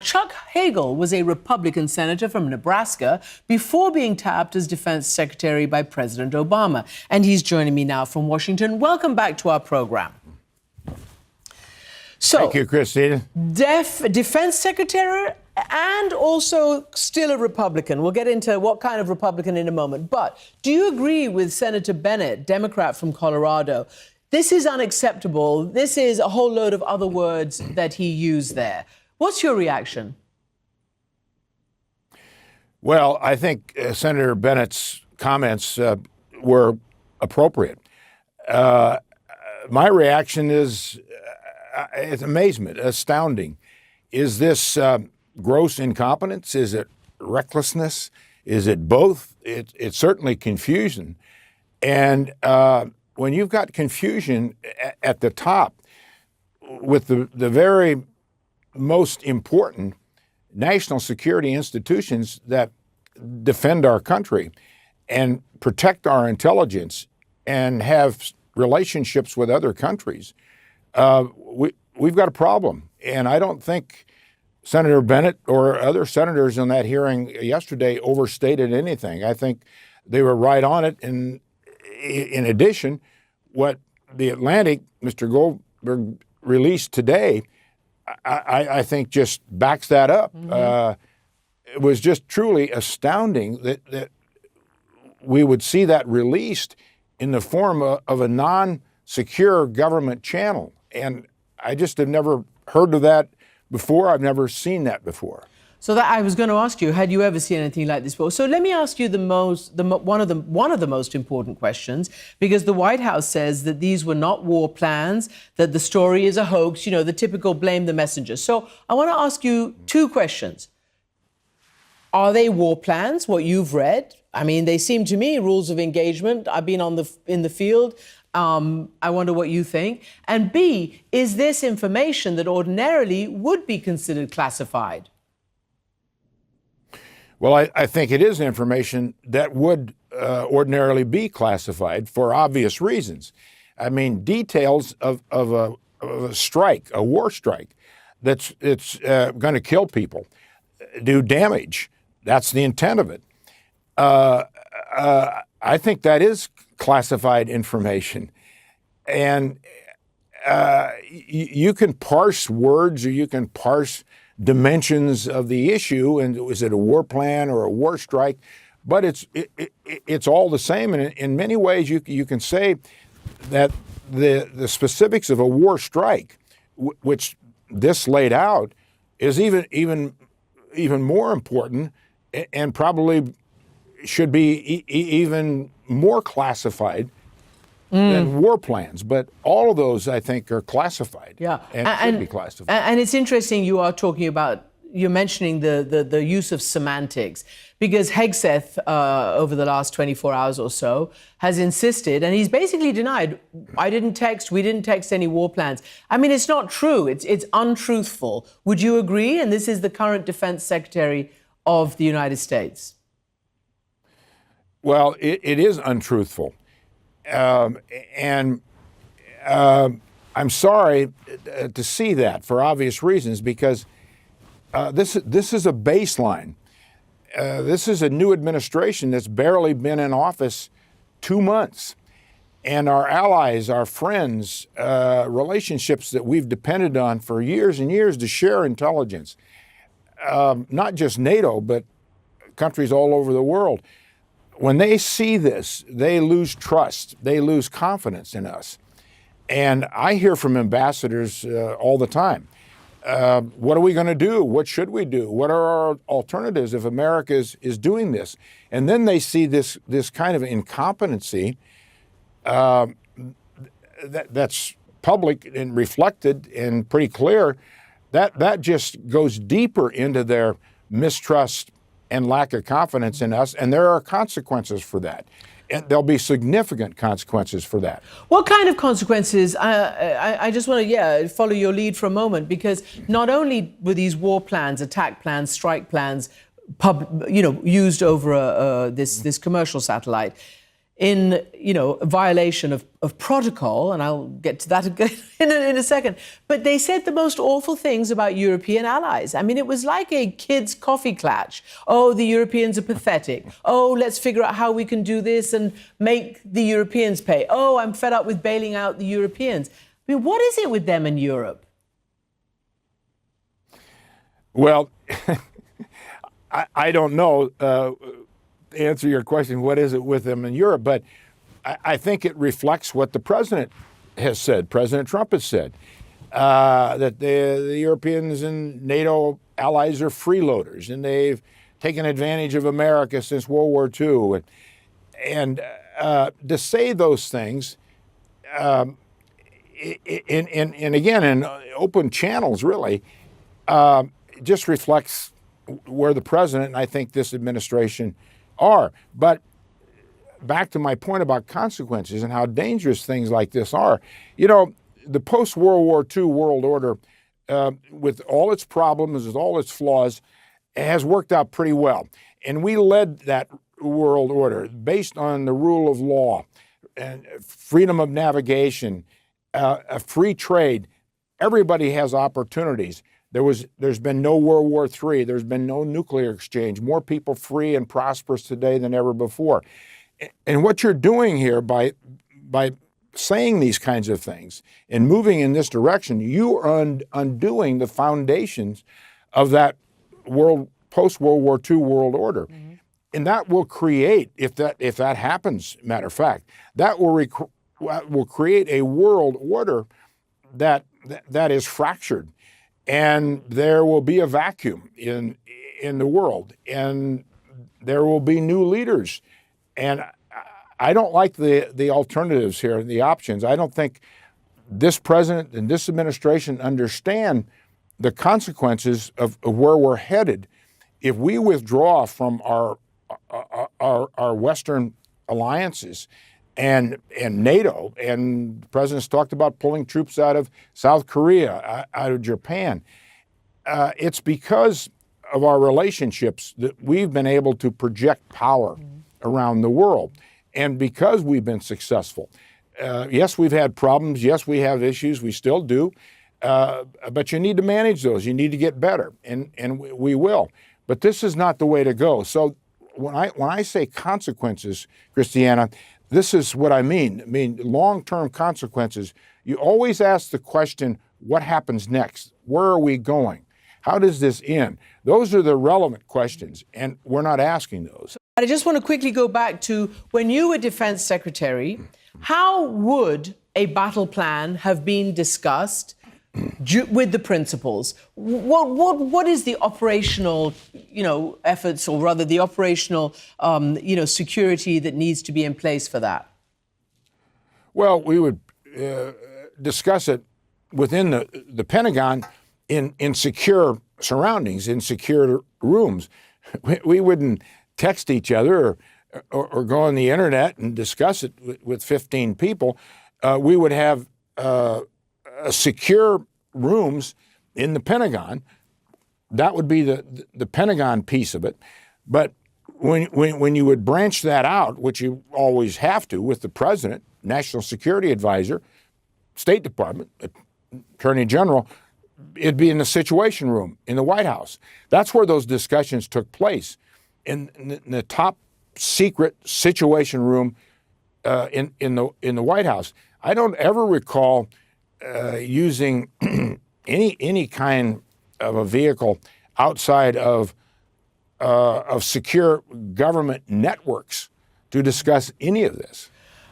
Chuck Hagel was a Republican senator from Nebraska before being tapped as defense secretary by President Obama. And he's joining me now from Washington. Welcome back to our program. So, thank you, Christine. Defense secretary and also still a Republican. We'll get into what kind of Republican in a moment. But do you agree with Senator Bennett, Democrat from Colorado? This is unacceptable. This is a whole load of other words that he used there. What's your reaction? Well, I think Senator Bennett's comments were appropriate. My reaction is amazement, astounding. Is this gross incompetence? Is it recklessness? Is it both? It's certainly confusion. And when you've got confusion at the top with the very most important national security institutions that defend our country and protect our intelligence and have relationships with other countries, we've got a problem. And I don't think Senator Bennett or other senators in that hearing yesterday overstated anything. I think they were right on it. And in addition, what the Atlantic, Mr. Goldberg, released today, I think just backs that up. It was just truly astounding that we would see that released in the form of a non-secure government channel. And I just have never heard of that before. I've never seen that before. So that I was going to ask you, had you ever seen anything like this before? So let me ask you one of the most important questions, because the White House says that these were not war plans, that the story is a hoax, you know, the typical blame the messenger. So I want to ask you two questions. Are they war plans, what you've read? I mean, they seem to me rules of engagement. I've been in the field. I wonder what you think. And B, is this information that ordinarily would be considered classified? Well, I think it is information that would ordinarily be classified for obvious reasons. I mean, details of a strike, a war strike, it's going to kill people, do damage. That's the intent of it. I think that is classified information. And you can parse words, or you can parse dimensions of the issue, and is it a war plan or a war strike? But it's all the same, and in many ways you can say that the specifics of a war strike, which this laid out, is even more important, and probably should be even more classified than war plans. But all of those, I think, are classified. Yeah, and should be classified. And it's interesting you're mentioning the use of semantics, because Hegseth, over the last 24 hours or so, has insisted, and he's basically denied, we didn't text any war plans. I mean, it's not true. It's untruthful. Would you agree? And this is the current Defense Secretary of the United States. Well, it is untruthful. And I'm sorry to see that for obvious reasons, because this is a baseline. This is a new administration that's barely been in office 2 months. And our allies, our friends, relationships that we've depended on for years and years to share intelligence, not just NATO, but countries all over the world. When they see this, they lose trust. They lose confidence in us. And I hear from ambassadors all the time. What are we going to do? What should we do? What are our alternatives if America is doing this? And then they see this kind of incompetency that's public and reflected and pretty clear. That just goes deeper into their mistrust and lack of confidence in us, and there are consequences for that. And there'll be significant consequences for that. What kind of consequences? I just want to, follow your lead for a moment, because not only were these war plans, attack plans, strike plans, used over this commercial satellite, in, violation of protocol, and I'll get to that in a second. But they said the most awful things about European allies. I mean, it was like a kid's coffee klatch. Oh, the Europeans are pathetic. Oh, let's figure out how we can do this and make the Europeans pay. Oh, I'm fed up with bailing out the Europeans. I mean, what is it with them in Europe? Well, I don't know. Answer your question, what is it with them in Europe? But I think it reflects what the president has said. President Trump has said that the Europeans and NATO allies are freeloaders, and they've taken advantage of America since World War II. And to say those things, and again, in open channels, really, just reflects where the president and I think this administration are. But back to my point about consequences and how dangerous things like this are. The post-World War II world order, with all its problems, with all its flaws, has worked out pretty well. And we led that world order based on the rule of law and freedom of navigation, a free trade. Everybody has opportunities. There's been no World War III. There's been no nuclear exchange. More people free and prosperous today than ever before. And what you're doing here by saying these kinds of things and moving in this direction, you are undoing the foundations of that post-World War II world order. Mm-hmm. And that will create, if that happens, matter of fact, that will create a world order that is fractured. And there will be a vacuum in the world, and there will be new leaders. And I don't like the alternatives here, the options. I don't think this president and this administration understand the consequences of where we're headed if we withdraw from our Western alliances and NATO, and the president's talked about pulling troops out of South Korea, out of Japan. It's because of our relationships that we've been able to project power around the world, and because we've been successful. Yes, we've had problems. Yes, we have issues. We still do. But you need to manage those. You need to get better, and we will. But this is not the way to go. So when I say consequences, Christiana, this is what I mean. I mean, long-term consequences. You always ask the question, what happens next? Where are we going? How does this end? Those are the relevant questions, and we're not asking those. I just want to quickly go back to when you were Defense Secretary. How would a battle plan have been discussed with the principals? What is the operational, efforts, or rather the operational, security that needs to be in place for that? Well, we would discuss it within the Pentagon in secure surroundings, in secure rooms. We wouldn't text each other or go on the internet and discuss it with 15 people. We would have secure rooms in the Pentagon. That would be the Pentagon piece of it. But when you would branch that out, which you always have to with the president, National Security Advisor, State Department, Attorney General, it'd be in the Situation Room in the White House. That's where those discussions took place, in the top secret Situation Room in the White House. I don't ever recall using any kind of a vehicle outside of secure government networks to discuss any of this.